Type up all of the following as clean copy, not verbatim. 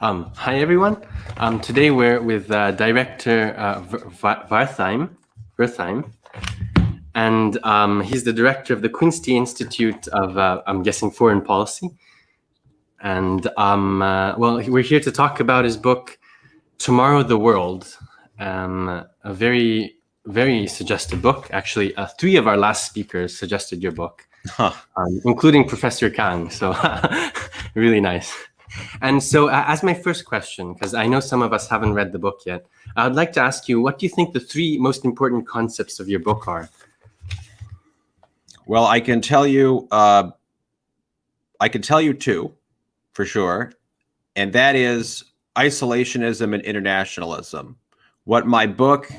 Hi, everyone. Today we're with Director Werthiem, and he's the director of the Quincy Institute of, I'm guessing, Foreign Policy. And well, we're here to talk about his book, Tomorrow the World, a very, very suggestive book. Actually, three of our last speakers suggested your book, including Professor Kang. So really nice. And so as my first question, because I know some of us haven't read the book yet, I would like to ask you, what do you think the three most important concepts of your book are? Well, I can tell you two for sure, and that is isolationism and internationalism. What my book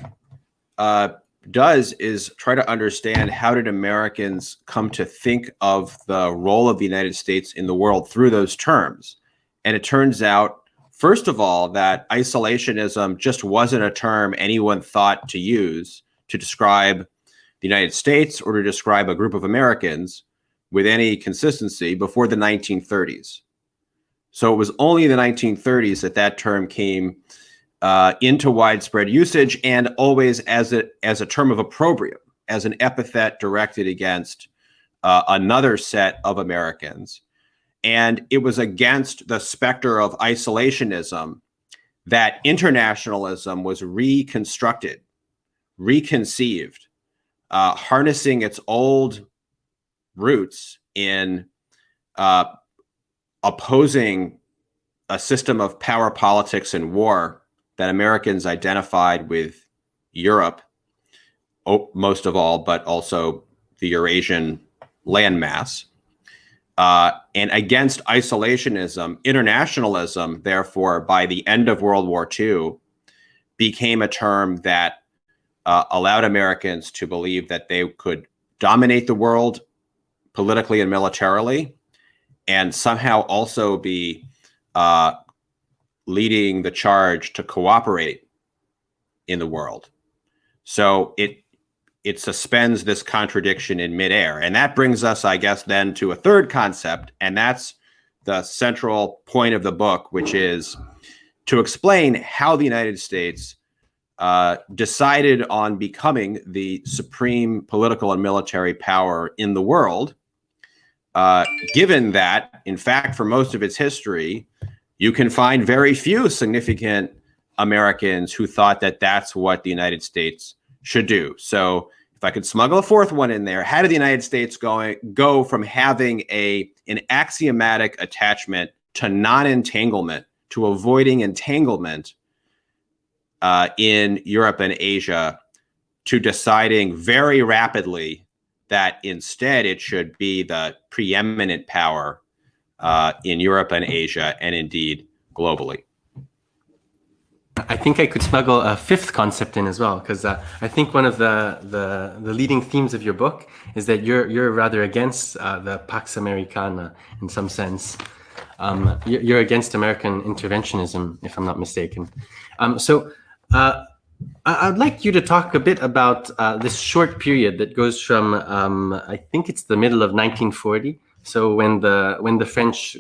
does is try to understand how did Americans come to think of the role of the United States in the world through those terms. And it turns out, first of all, that isolationism just wasn't a term anyone thought to use to describe the United States or to describe a group of Americans with any consistency before the 1930s. So it was only in the 1930s that that term came into widespread usage, and always as a term of opprobrium, as an epithet directed against another set of Americans. And it was against the specter of isolationism that internationalism was reconstructed, reconceived, harnessing its old roots in opposing a system of power politics and war that Americans identified with Europe, most of all, but also the Eurasian landmass. And against isolationism, internationalism, therefore, by the end of World War II, became a term that allowed Americans to believe that they could dominate the world politically and militarily, and somehow also be leading the charge to cooperate in the world. So it suspends this contradiction in midair. And that brings us, I guess, then to a third concept, and that's the central point of the book, which is to explain how the United States decided on becoming the supreme political and military power in the world, given that, in fact, for most of its history, you can find very few significant Americans who thought that that's what the United States should do. So if I could smuggle a fourth one in there, how did the United States go from having an axiomatic attachment to non-entanglement, to avoiding entanglement in Europe and Asia, to deciding very rapidly that instead it should be the preeminent power in Europe and Asia, and indeed globally? I think I could smuggle a fifth concept in as well, because I think one of the leading themes of your book is that you're rather against the Pax Americana in some sense. You're against American interventionism, if I'm not mistaken. So I'd like you to talk a bit about this short period that goes from I think it's the middle of 1940. So when the French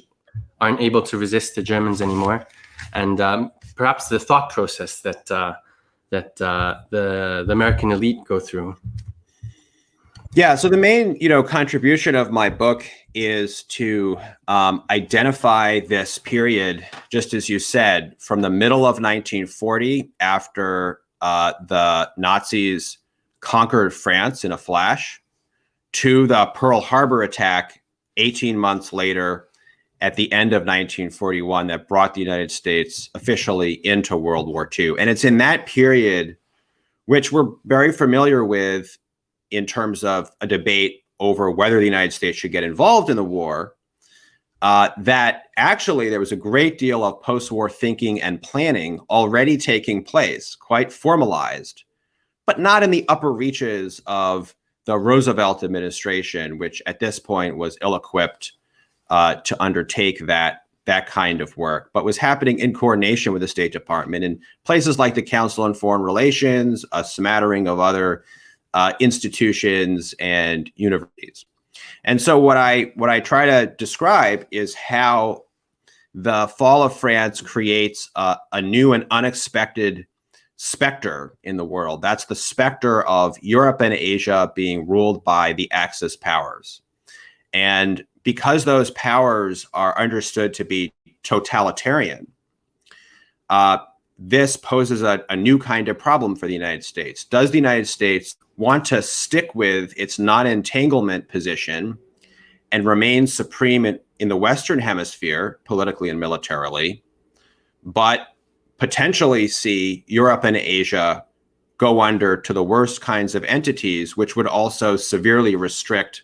aren't able to resist the Germans anymore, and perhaps the thought process that the American elite go through. Yeah, so the main contribution of my book is to identify this period, just as you said, from the middle of 1940, after the Nazis conquered France in a flash, to the Pearl Harbor attack 18 months later, at the end of 1941, that brought the United States officially into World War II. And it's in that period, which we're very familiar with in terms of a debate over whether the United States should get involved in the war, that actually there was a great deal of post-war thinking and planning already taking place, quite formalized, but not in the upper reaches of the Roosevelt administration, which at this point was ill-equipped to undertake that kind of work, but was happening in coordination with the State Department in places like the Council on Foreign Relations, a smattering of other institutions and universities. And so what I try to describe is how the fall of France creates a new and unexpected specter in the world. That's the specter of Europe and Asia being ruled by the Axis powers. And because those powers are understood to be totalitarian, this poses a new kind of problem for the United States. Does the United States want to stick with its non-entanglement position and remain supreme in the Western Hemisphere, politically and militarily, but potentially see Europe and Asia go under to the worst kinds of entities, which would also severely restrict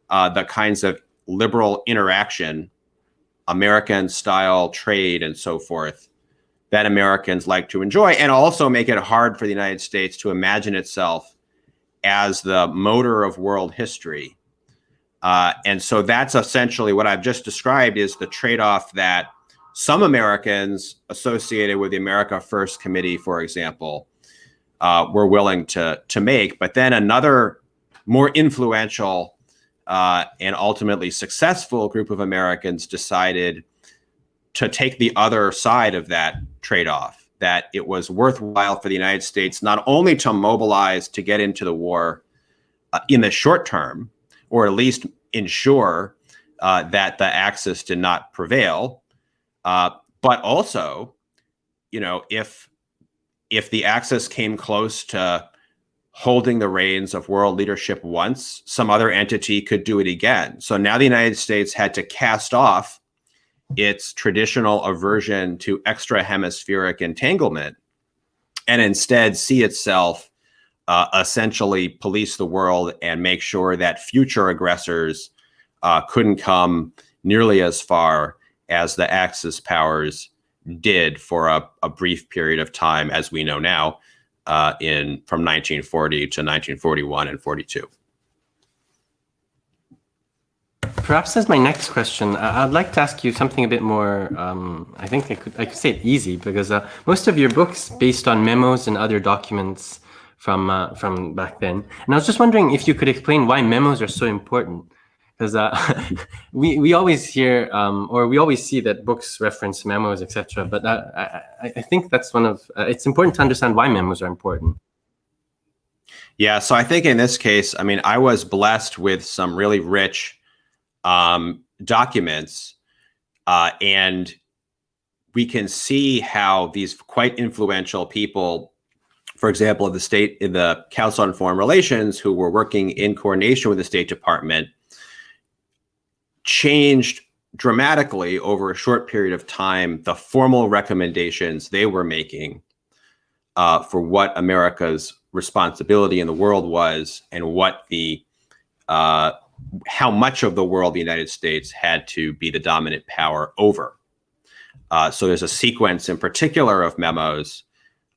the kinds of liberal interaction, American-style trade and so forth, that Americans like to enjoy, and also make it hard for the United States to imagine itself as the motor of world history. And so that's essentially what I've just described is the trade-off that some Americans associated with the America First Committee, for example, were willing to make. But then another more influential and ultimately successful group of Americans decided to take the other side of that trade-off, that it was worthwhile for the United States not only to mobilize to get into the war in the short term, or at least ensure that the Axis did not prevail, but also, you know, if the Axis came close to holding the reins of world leadership once, some other entity could do it again. So now the United States had to cast off its traditional aversion to extra-hemispheric entanglement and instead see itself essentially police the world and make sure that future aggressors couldn't come nearly as far as the Axis powers did for a brief period of time, as we know now, from 1940 to 1941 and 42. Perhaps as my next question, I'd like to ask you something a bit more, I think I could say it easy, because most of your books based on memos and other documents from back then. And I was just wondering if you could explain why memos are so important. Because we always hear, or we always see that books reference memos, etc. But I think that's it's important to understand why memos are important. Yeah, so I think in this case, I mean, I was blessed with some really rich documents, and we can see how these quite influential people, for example, in the Council on Foreign Relations, who were working in coordination with the State Department, changed dramatically over a short period of time the formal recommendations they were making for what America's responsibility in the world was, and what how much of the world the United States had to be the dominant power over. So there's a sequence in particular of memos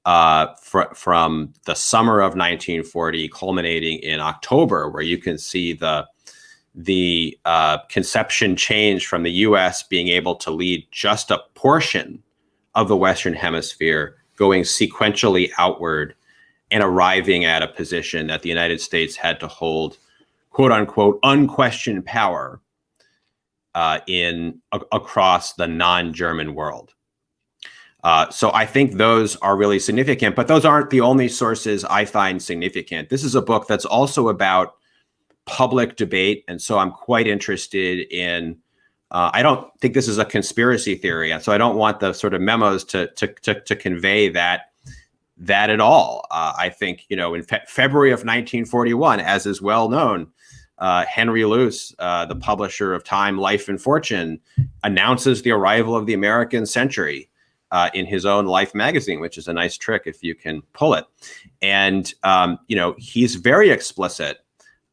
from the summer of 1940, culminating in October, where you can see the conception change from the U.S. being able to lead just a portion of the Western Hemisphere, going sequentially outward and arriving at a position that the United States had to hold, quote unquote, unquestioned power across the non-German world. So I think those are really significant, but those aren't the only sources I find significant. This is a book that's also about public debate. And so I'm quite interested in, I don't think this is a conspiracy theory. And so I don't want the sort of memos to convey that at all. I think, you know, in February of 1941, as is well known, Henry Luce, the publisher of Time, Life and Fortune, announces the arrival of the American century in his own Life magazine, which is a nice trick if you can pull it. And, you know, he's very explicit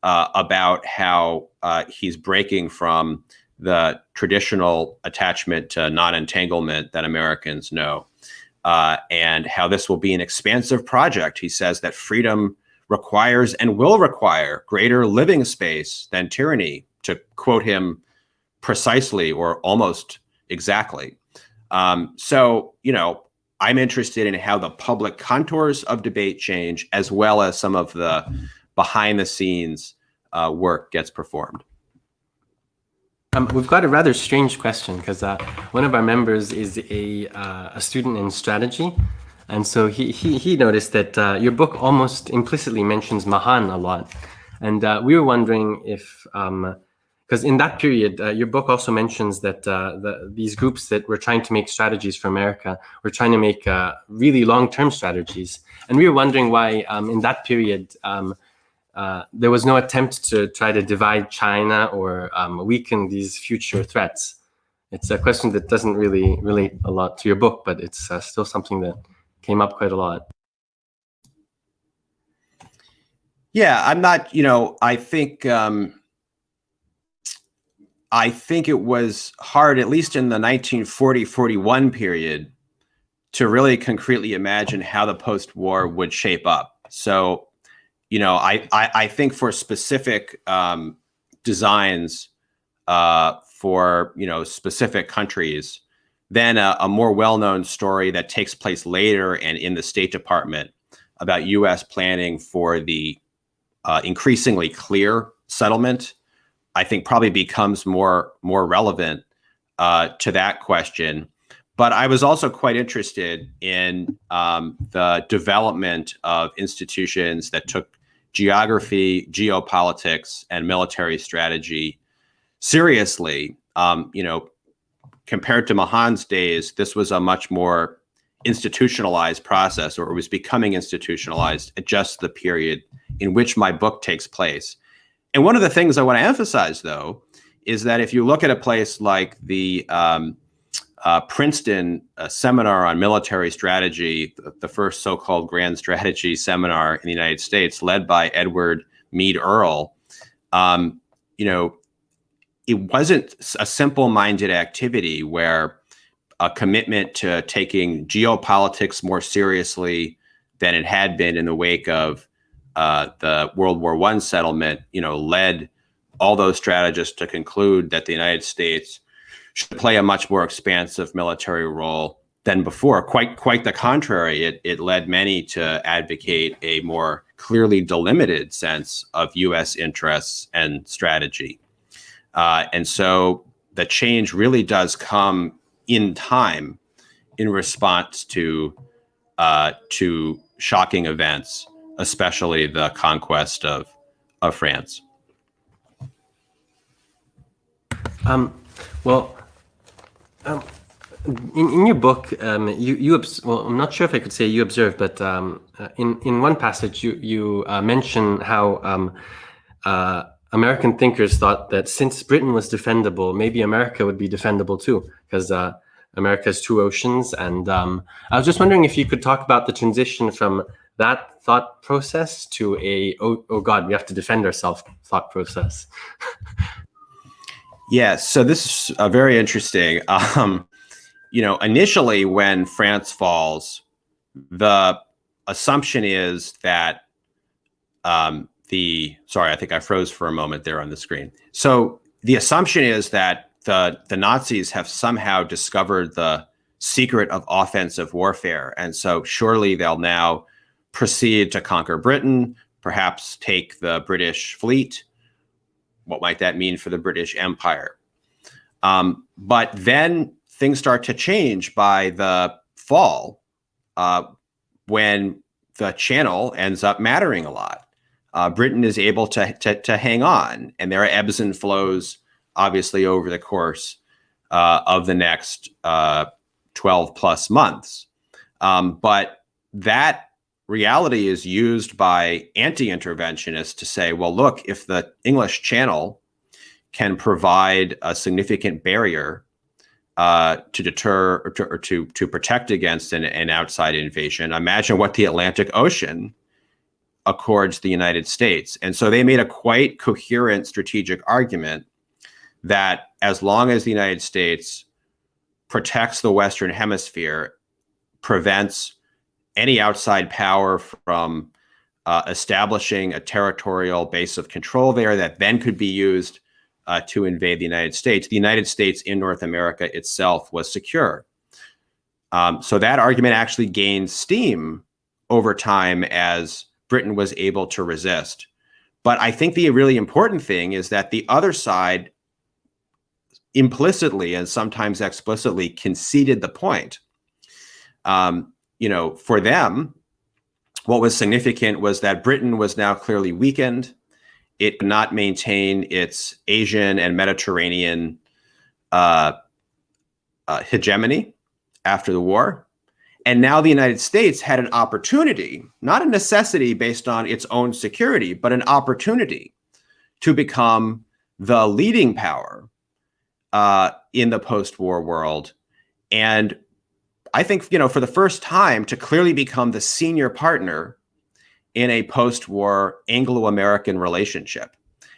about how he's breaking from the traditional attachment to non-entanglement that Americans know, and how this will be an expansive project. He says that freedom requires and will require greater living space than tyranny, to quote him precisely or almost exactly. So, you know, I'm interested in how the public contours of debate change, as well as some of the behind the scenes work gets performed. We've got a rather strange question because one of our members is a student in strategy, and so he noticed that your book almost implicitly mentions Mahan a lot, and we were wondering if because in that period your book also mentions that these groups that were trying to make strategies for America were trying to make really long-term strategies, and we were wondering why in that period. There was no attempt to try to divide China or weaken these future threats. It's a question that doesn't really relate a lot to your book, but it's still something that came up quite a lot. Yeah, I'm not, I think it was hard, at least in the 1940-41 period, to really concretely imagine how the post-war would shape up. So, I think for specific designs for, specific countries, then a more well-known story that takes place later and in the State Department about U.S. planning for the increasingly clear settlement, I think probably becomes more relevant to that question. But I was also quite interested in the development of institutions that took geography, geopolitics, and military strategy seriously. Compared to Mahan's days, this was a much more institutionalized process, or it was becoming institutionalized at just the period in which my book takes place. And one of the things I want to emphasize, though, is that if you look at a place like the Princeton seminar on military strategy, the first so-called grand strategy seminar in the United States, led by Edward Mead Earle, it wasn't a simple-minded activity where a commitment to taking geopolitics more seriously than it had been in the wake of the World War I settlement, led all those strategists to conclude that the United States should play a much more expansive military role than before. Quite the contrary. It led many to advocate a more clearly delimited sense of U.S. interests and strategy. And so the change really does come in time in response to shocking events, especially the conquest of France. In your book, well, I'm not sure if I could say you observed, but in one passage you mention how American thinkers thought that since Britain was defendable, maybe America would be defendable too, because America has two oceans. And I was just wondering if you could talk about the transition from that thought process to oh God, we have to defend ourselves thought process. Yes, so this is very interesting. Initially when France falls, the assumption is that sorry, I think I froze for a moment there on the screen. So the assumption is that the Nazis have somehow discovered the secret of offensive warfare. And so surely they'll now proceed to conquer Britain, perhaps take the British fleet. What might that mean for the British Empire? But then things start to change by the fall, when the Channel ends up mattering a lot. Britain is able to hang on, and there are ebbs and flows, obviously, over the course of the next 12 plus months. But that reality is used by anti-interventionists to say, well, look, if the English Channel can provide a significant barrier to deter or to protect against an outside invasion, imagine what the Atlantic Ocean accords the United States. And so they made a quite coherent strategic argument that as long as the United States protects the Western Hemisphere, prevents any outside power from establishing a territorial base of control there that then could be used to invade the United States in North America itself was secure. So that argument actually gained steam over time as Britain was able to resist. But I think the really important thing is that the other side implicitly and sometimes explicitly conceded the point. For them, what was significant was that Britain was now clearly weakened. It could not maintain its Asian and Mediterranean hegemony after the war. And now the United States had an opportunity, not a necessity based on its own security, but an opportunity to become the leading power in the post-war world. And I think, for the first time, to clearly become the senior partner in a post-war Anglo-American relationship.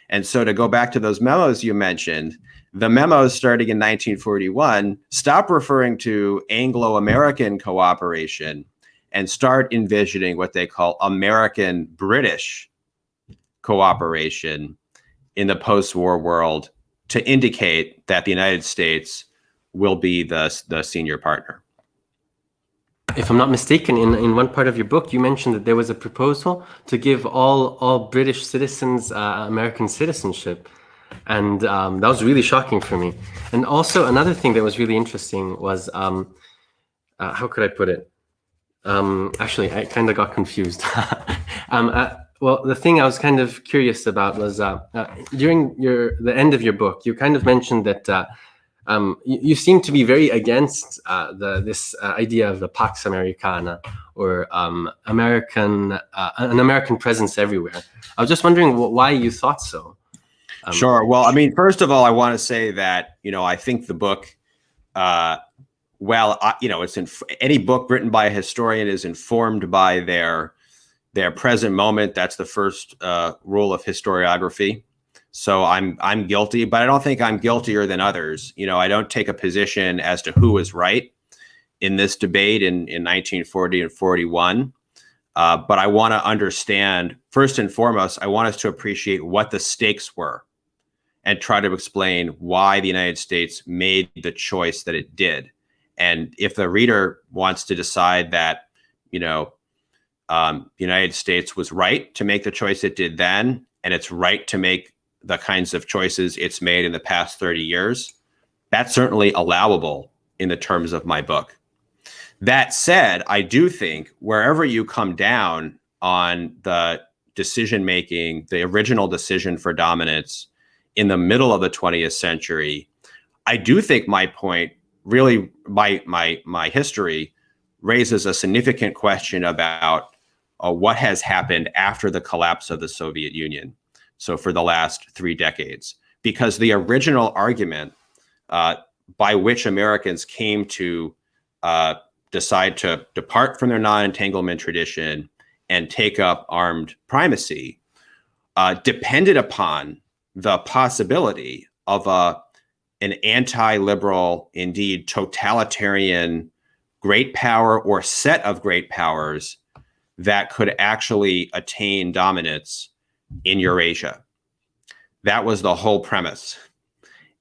And so to go back to those memos you mentioned, the memos starting in 1941 stop referring to Anglo-American cooperation and start envisioning what they call American-British cooperation in the post-war world to indicate that the United States will be the senior partner. If I'm not mistaken, in one part of your book, you mentioned that there was a proposal to give all British citizens American citizenship. And that was really shocking for me. And also another thing that was really interesting was, how could I put it? Actually, I kind of got confused. Well, the thing I was kind of curious about was during the end of your book, you kind of mentioned that you seem to be very against this idea of the Pax Americana, or an American presence everywhere. I was just wondering why you thought so. Sure. Well, I mean, first of all, I want to say that, I think the book, it's any book written by a historian is informed by their present moment. That's the first rule of historiography. So I'm guilty, but I don't think I'm guiltier than others. I don't take a position as to who was right in this debate in 1940 and 41. But I want to understand, first and foremost, I want us to appreciate what the stakes were and try to explain why the United States made the choice that it did. And if the reader wants to decide that, the United States was right to make the choice it did then, and it's right to make the kinds of choices it's made in the past 30 years, that's certainly allowable in the terms of my book. That said, I do think wherever you come down on the decision-making, the original decision for dominance in the middle of the 20th century, I do think my point, really my history, raises a significant question about what has happened after the collapse of the Soviet Union. So for the last 3 decades, because the original argument by which Americans came to decide to depart from their non-entanglement tradition and take up armed primacy depended upon the possibility of an anti-liberal, indeed totalitarian great power or set of great powers that could actually attain dominance in Eurasia. That was the whole premise.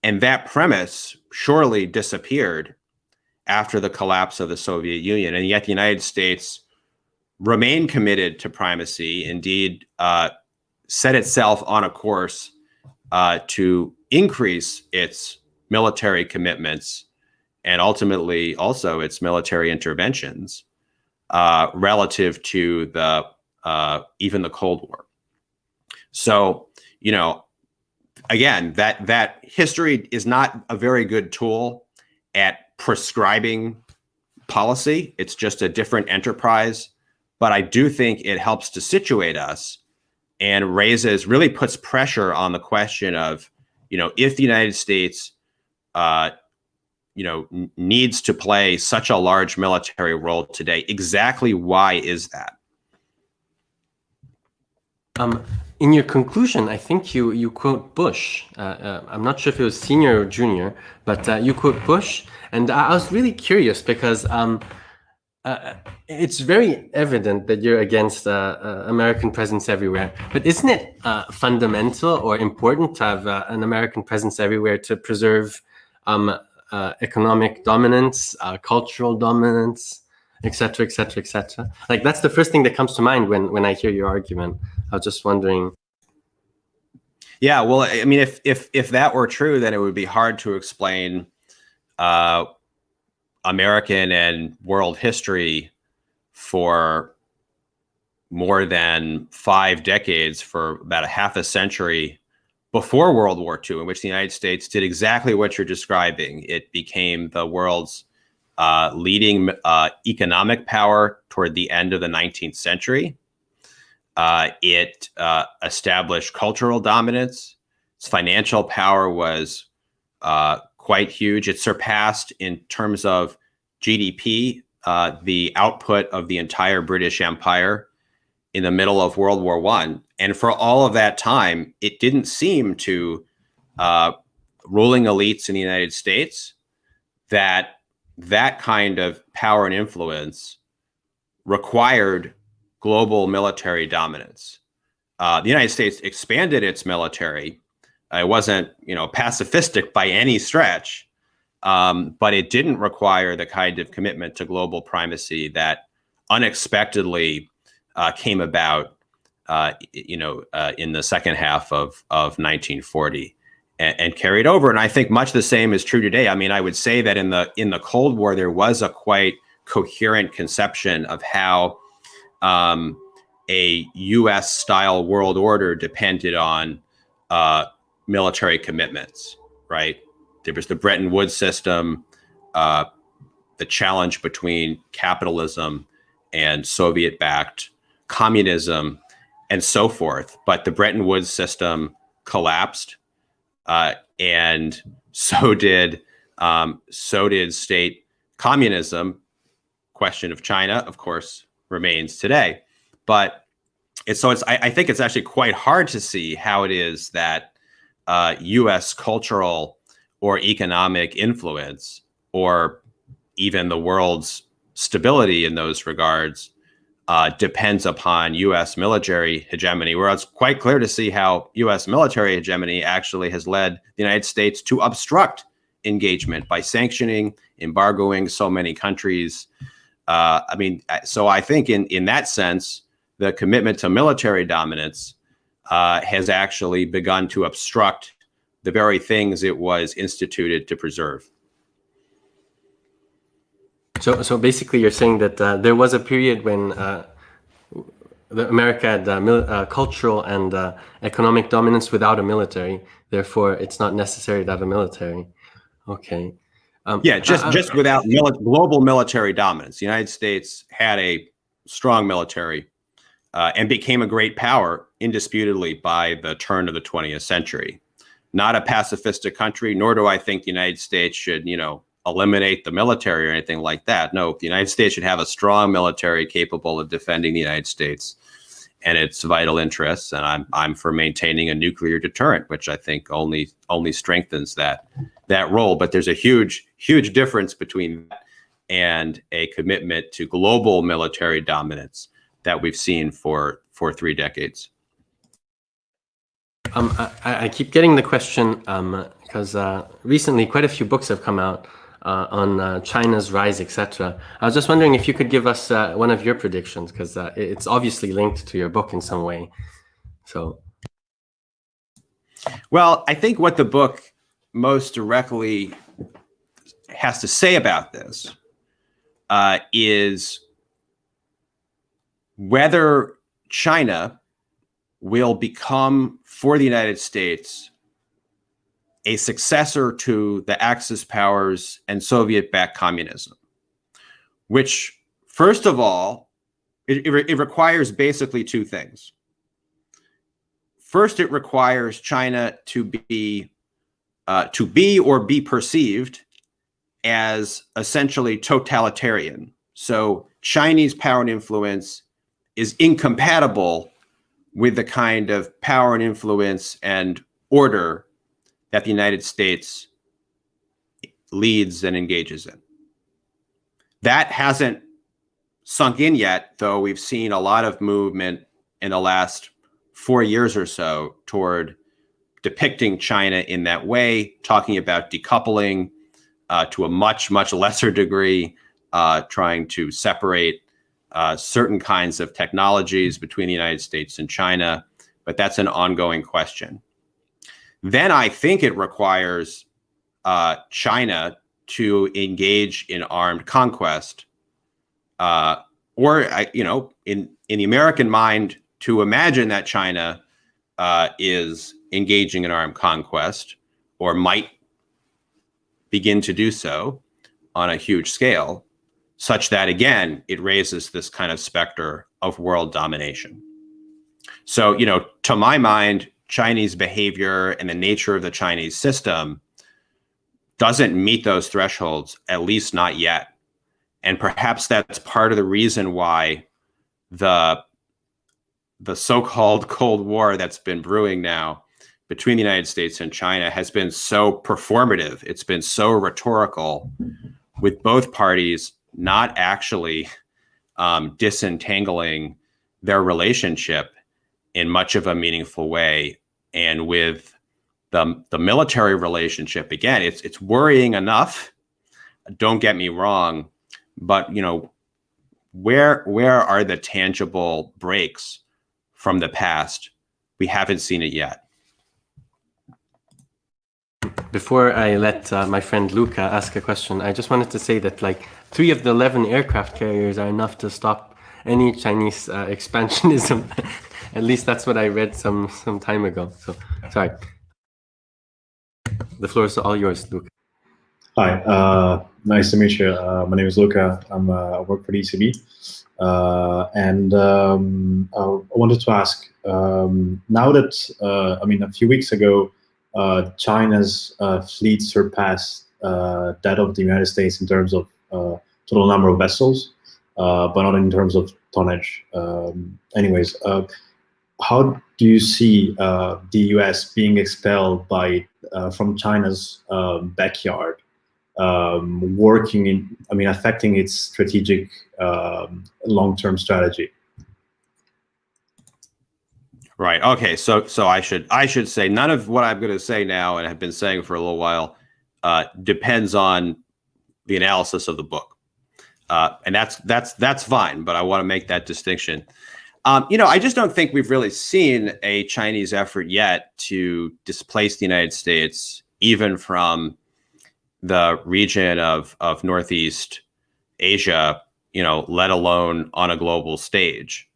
And that premise surely disappeared after the collapse of the Soviet Union. And yet the United States remained committed to primacy, indeed set itself on a course to increase its military commitments and ultimately also its military interventions relative to the even the Cold War. So, again, that history is not a very good tool at prescribing policy. It's just a different enterprise. But I do think it helps to situate us and really puts pressure on the question of, if the United States, needs to play such a large military role today, exactly why is that? In your conclusion, I think you quote Bush. I'm not sure if it was senior or junior, but you quote Bush. And I was really curious because it's very evident that you're against American presence everywhere. But isn't it fundamental or important to have an American presence everywhere to preserve economic dominance, cultural dominance, et cetera, et cetera, et cetera? Like, that's the first thing that comes to mind when I hear your argument. I was just wondering. Yeah, well, I mean, if that were true, then it would be hard to explain American and world history for more than 5 decades, for about a half a century before World War II, in which the United States did exactly what you're describing. It became the world's leading economic power toward the end of the 19th century. It established cultural dominance. Its financial power was quite huge. It surpassed, in terms of GDP, the output of the entire British Empire in the middle of World War I. And for all of that time, it didn't seem to ruling elites in the United States that that kind of power and influence required global military dominance. The United States expanded its military. It wasn't, pacifistic by any stretch, but it didn't require the kind of commitment to global primacy that unexpectedly came about, in the second half of 1940 and carried over. And I think much the same is true today. I mean, I would say that in the Cold War, there was a quite coherent conception of how a U.S. style world order depended on military commitments, right? There was the Bretton Woods system, the challenge between capitalism and Soviet-backed communism, and so forth. But the Bretton Woods system collapsed, and so did state communism. Question of China, of course, remains today. But I think it's actually quite hard to see how it is that U.S. cultural or economic influence, or even the world's stability in those regards, depends upon U.S. military hegemony, where it's quite clear to see how U.S. military hegemony actually has led the United States to obstruct engagement by sanctioning, embargoing so many countries. So I think in that sense, the commitment to military dominance has actually begun to obstruct the very things it was instituted to preserve. So basically, you're saying that there was a period when America had cultural and economic dominance without a military. Therefore, it's not necessary to have a military. Okay. Just without global military dominance. The United States had a strong military and became a great power indisputably by the turn of the 20th century. Not a pacifistic country, nor do I think the United States should, eliminate the military or anything like that. No, the United States should have a strong military capable of defending the United States and its vital interests. And I'm for maintaining a nuclear deterrent, which I think only strengthens that role. But there's a huge difference between that and a commitment to global military dominance that we've seen for 3 decades. I keep getting the question because recently quite a few books have come out on China's rise, etc. I was just wondering if you could give us one of your predictions, because it's obviously linked to your book in some way. So, well, I think what the book most directly has to say about this is whether China will become, for the United States, a successor to the Axis powers and Soviet-backed communism, which, first of all, it requires basically 2 things. First, it requires China to be or be perceived as essentially totalitarian. So Chinese power and influence is incompatible with the kind of power and influence and order that the United States leads and engages in. That hasn't sunk in yet, though we've seen a lot of movement in the last 4 years or so toward depicting China in that way, talking about decoupling to a much, much lesser degree, trying to separate certain kinds of technologies between the United States and China. But that's an ongoing question. then I think it requires China to engage in armed conquest, or in the American mind, to imagine that China is engaging in armed conquest, or might begin to do so on a huge scale, such that, again, it raises this kind of specter of world domination. So, to my mind, Chinese behavior and the nature of the Chinese system doesn't meet those thresholds, at least not yet. And perhaps that's part of the reason why the so-called Cold War that's been brewing now between the United States and China has been so performative. It's been so rhetorical, with both parties not actually disentangling their relationship in much of a meaningful way. And with the military relationship, again, it's worrying enough. Don't get me wrong, but where are the tangible breaks from the past? We haven't seen it yet. Before I let my friend Luca ask a question, I just wanted to say that 3 of the 11 aircraft carriers are enough to stop any Chinese expansionism. At least that's what I read some time ago. So, sorry. The floor is all yours, Luca. Hi, nice to meet you. My name is Luca. I work for the ECB. And I wanted to ask, now that, a few weeks ago, China's fleet surpassed that of the United States in terms of total number of vessels, but not in terms of tonnage. Anyways, how do you see the US being expelled from China's backyard, affecting its strategic long-term strategy? Right. Okay. So I should say none of what I'm going to say now, and have been saying for a little while, depends on the analysis of the book, and that's fine. But I want to make that distinction. I just don't think we've really seen a Chinese effort yet to displace the United States, even from the region of Northeast Asia, let alone on a global stage.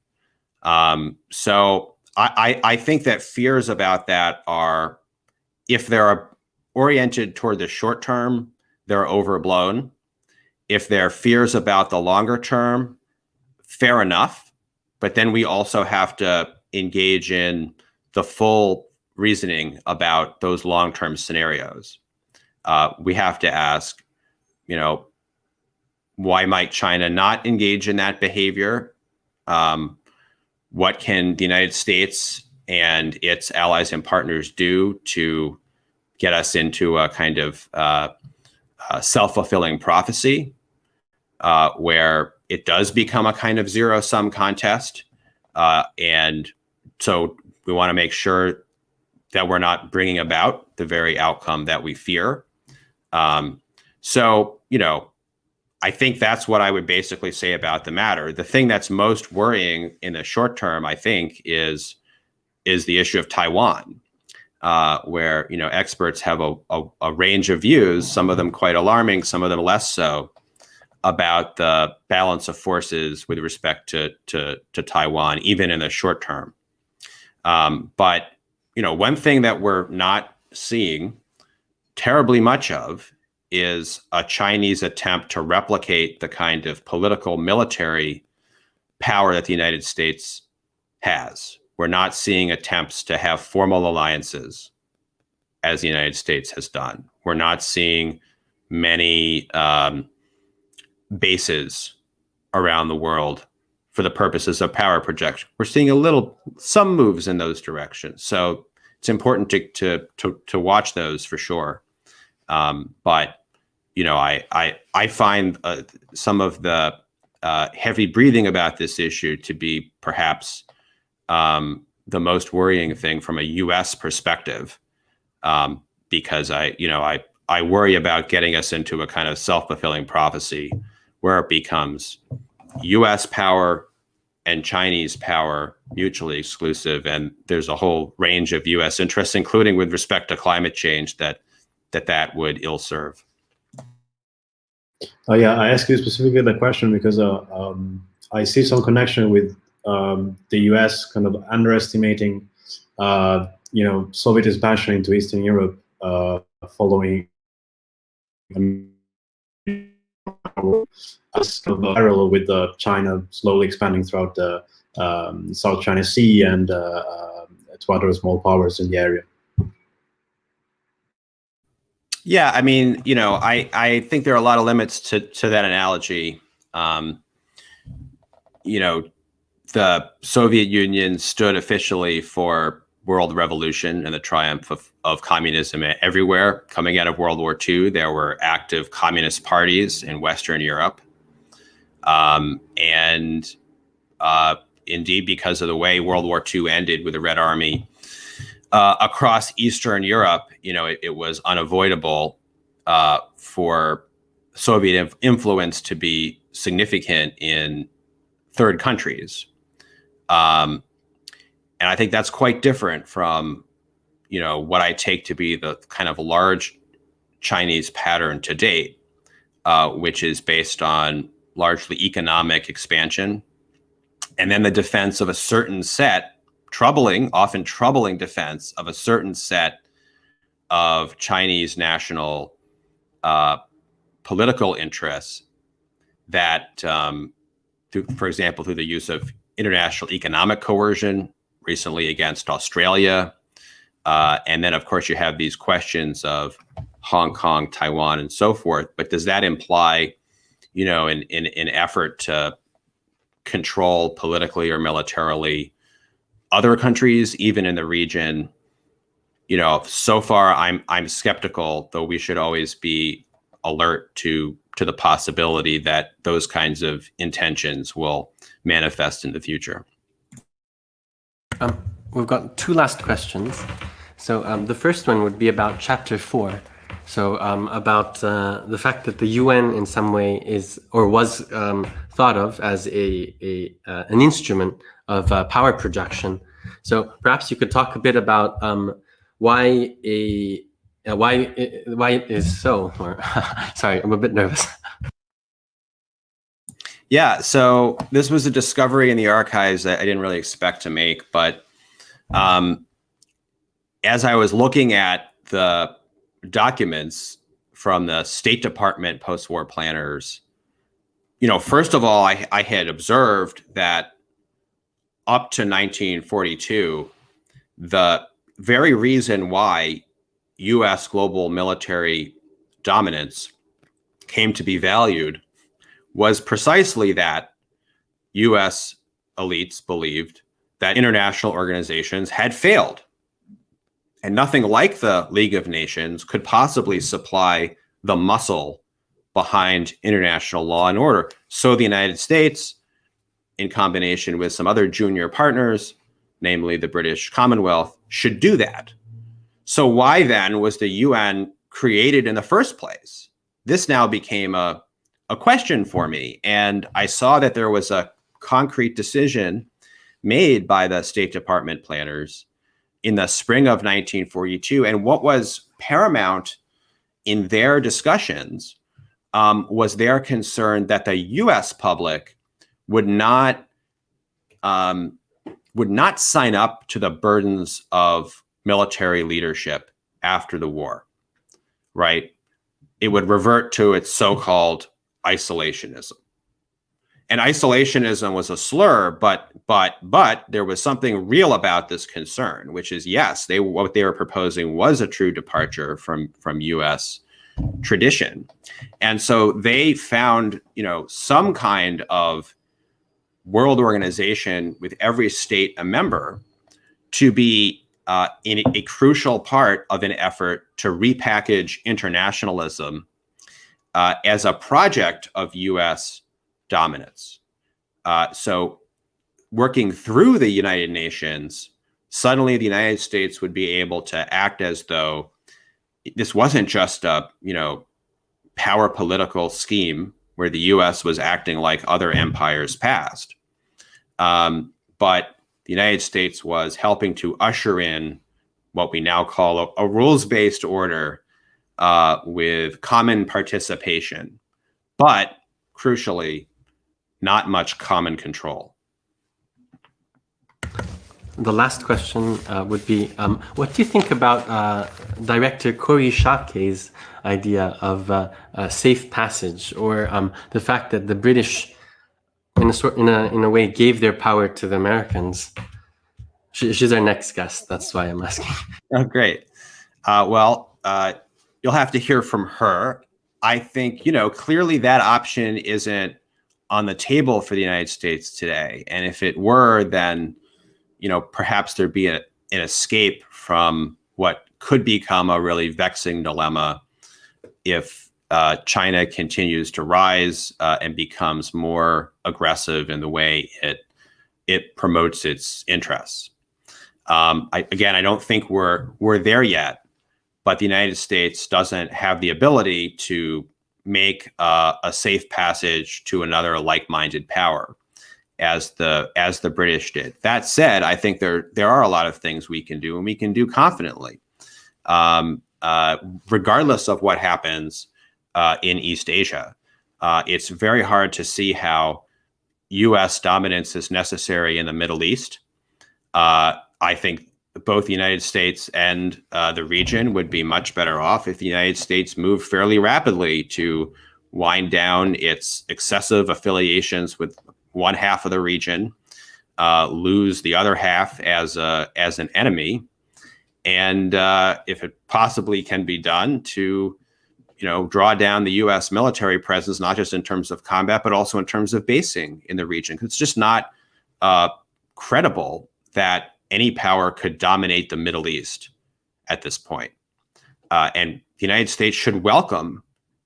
So I think that fears about that are, if they're oriented toward the short term, they're overblown. If they're fears about the longer term, fair enough. But then we also have to engage in the full reasoning about those long-term scenarios. We have to ask, why might China not engage in that behavior? What can the United States and its allies and partners do to get us into a kind of self-fulfilling prophecy, where it does become a kind of zero-sum contest? And so we want to make sure that we're not bringing about the very outcome that we fear. I think that's what I would basically say about the matter. The thing that's most worrying in the short term, I think, is the issue of Taiwan, where experts have a range of views, some of them quite alarming, some of them less so, about the balance of forces with respect to Taiwan, even in the short term. But one thing that we're not seeing terribly much of is a Chinese attempt to replicate the kind of political military power that the United States has. We're not seeing attempts to have formal alliances, as the United States has done. We're not seeing many bases around the world for the purposes of power projection. We're seeing some moves in those directions. So it's important to watch those for sure. But I find some of the heavy breathing about this issue to be perhaps the most worrying thing from a U.S. perspective, because I worry about getting us into a kind of self-fulfilling prophecy where it becomes U.S. power and Chinese power mutually exclusive, and there's a whole range of U.S. interests, including with respect to climate change, that would ill serve. Yeah, I asked you specifically the question because I see some connection with the U.S. kind of underestimating, Soviet expansion into Eastern Europe following as kind of parallel with China slowly expanding throughout the South China Sea and to other small powers in the area. Yeah, I mean, I think there are a lot of limits to that analogy. The Soviet Union stood officially for world revolution and the triumph of communism everywhere. Coming out of World War II, there were active communist parties in Western Europe. And indeed, because of the way World War II ended with the Red Army across Eastern Europe, it was unavoidable for Soviet influence to be significant in third countries. And I think that's quite different from, what I take to be the kind of large Chinese pattern to date, which is based on largely economic expansion, and then the defense of a certain set, often troubling defense of a certain set of Chinese national political interests that, for example, through the use of international economic coercion, recently against Australia. And then, of course, you have these questions of Hong Kong, Taiwan, and so forth. But does that imply, an effort to control politically or militarily other countries, even in the region? So far, I'm skeptical, though we should always be alert to the possibility that those kinds of intentions will manifest in the future. We've got two last questions. So the first one would be about Chapter 4. So about the fact that the UN in some way is or was thought of as an instrument of power projection. So perhaps you could talk a bit about why it is so. Or sorry, I'm a bit nervous. Yeah, so this was a discovery in the archives that I didn't really expect to make, but as I was looking at the documents from the State Department post-war planners, first of all, I had observed that up to 1942, the very reason why U.S. global military dominance came to be valued was precisely that U.S. elites believed that international organizations had failed. And nothing like the League of Nations could possibly supply the muscle behind international law and order. So the United States, in combination with some other junior partners, namely the British Commonwealth, should do that. So why then was the UN created in the first place? This now became a question for me. And I saw that there was a concrete decision made by the State Department planners in the spring of 1942. And what was paramount in their discussions was their concern that the US public would not sign up to the burdens of military leadership after the war, right? It would revert to its so-called isolationism. And isolationism was a slur, but there was something real about this concern, which is, yes, what they were proposing was a true departure from U.S. tradition. And so they found, some kind of world organization with every state a member to be in a crucial part of an effort to repackage internationalism as a project of U.S. dominance. So working through the United Nations, suddenly the United States would be able to act as though this wasn't just a, power political scheme where the US was acting like other empires past, But the United States was helping to usher in what we now call a rules-based order with common participation, but crucially, not much common control. The last question would be, what do you think about director Corey Schake's idea of a safe passage, or the fact that the British, in a way, gave their power to the Americans? She's our next guest. That's why I'm asking. Oh, great. You'll have to hear from her. I think, clearly that option isn't on the table for the United States today. And if it were, then, perhaps there'd be an escape from what could become a really vexing dilemma if China continues to rise and becomes more aggressive in the way it promotes its interests. I don't think we're there yet, but the United States doesn't have the ability to make a safe passage to another like-minded power, as the British did. That said, I think there are a lot of things we can do, and we can do confidently, regardless of what happens in East Asia. It's very hard to see how U.S. dominance is necessary in the Middle East. I think both the United States and the region would be much better off if the United States moved fairly rapidly to wind down its excessive affiliations with one half of the region, lose the other half as an enemy, and if it possibly can be done, to draw down the U.S. military presence, not just in terms of combat, but also in terms of basing in the region. It's just not credible that any power could dominate the Middle East at this point. And the United States should welcome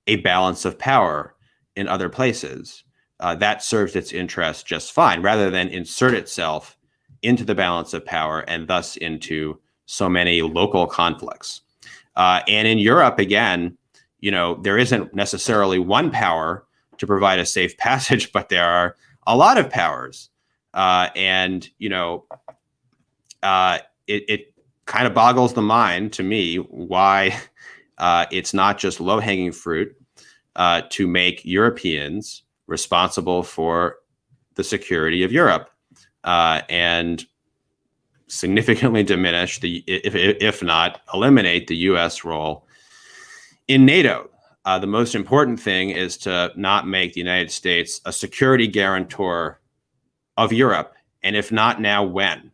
a balance of power in other places. That serves its interests just fine, rather than insert itself into the balance of power and thus into so many local conflicts. And in Europe, again, there isn't necessarily one power to provide a safe passage, but there are a lot of powers. It kind of boggles the mind to me why it's not just low-hanging fruit to make Europeans responsible for the security of Europe and significantly diminish if not eliminate the U.S. role in NATO. The most important thing is to not make the United States a security guarantor of Europe. And if not now, when?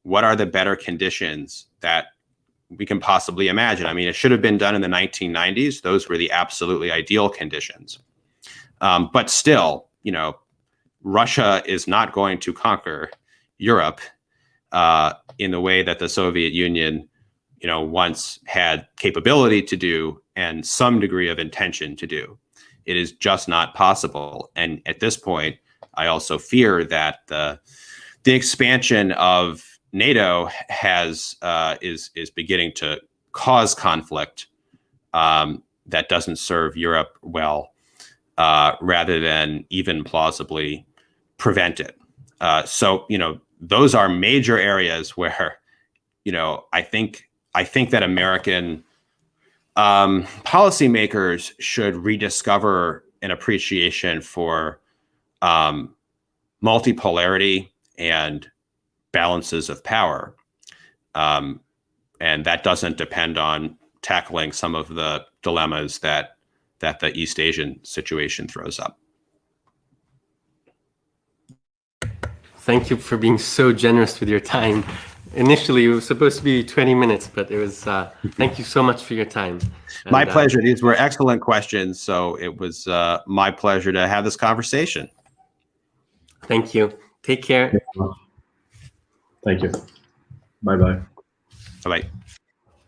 What are the better conditions that we can possibly imagine? I mean, it should have been done in the 1990s. Those were the absolutely ideal conditions. But still, Russia is not going to conquer Europe in the way that the Soviet Union, once had capability to do and some degree of intention to do. It is just not possible. And at this point, I also fear that the expansion of NATO is beginning to cause conflict that doesn't serve Europe well, rather than even plausibly prevent it. So those are major areas where I think that American policymakers should rediscover an appreciation for multipolarity and balances of power. And that doesn't depend on tackling some of the dilemmas that the East Asian situation throws up. Thank you for being so generous with your time. Initially, it was supposed to be 20 minutes, but it was, thank you so much for your time. My pleasure. These were excellent questions. So it was my pleasure to have this conversation. Thank you. Take care. Thank you. Bye-bye. Bye-bye.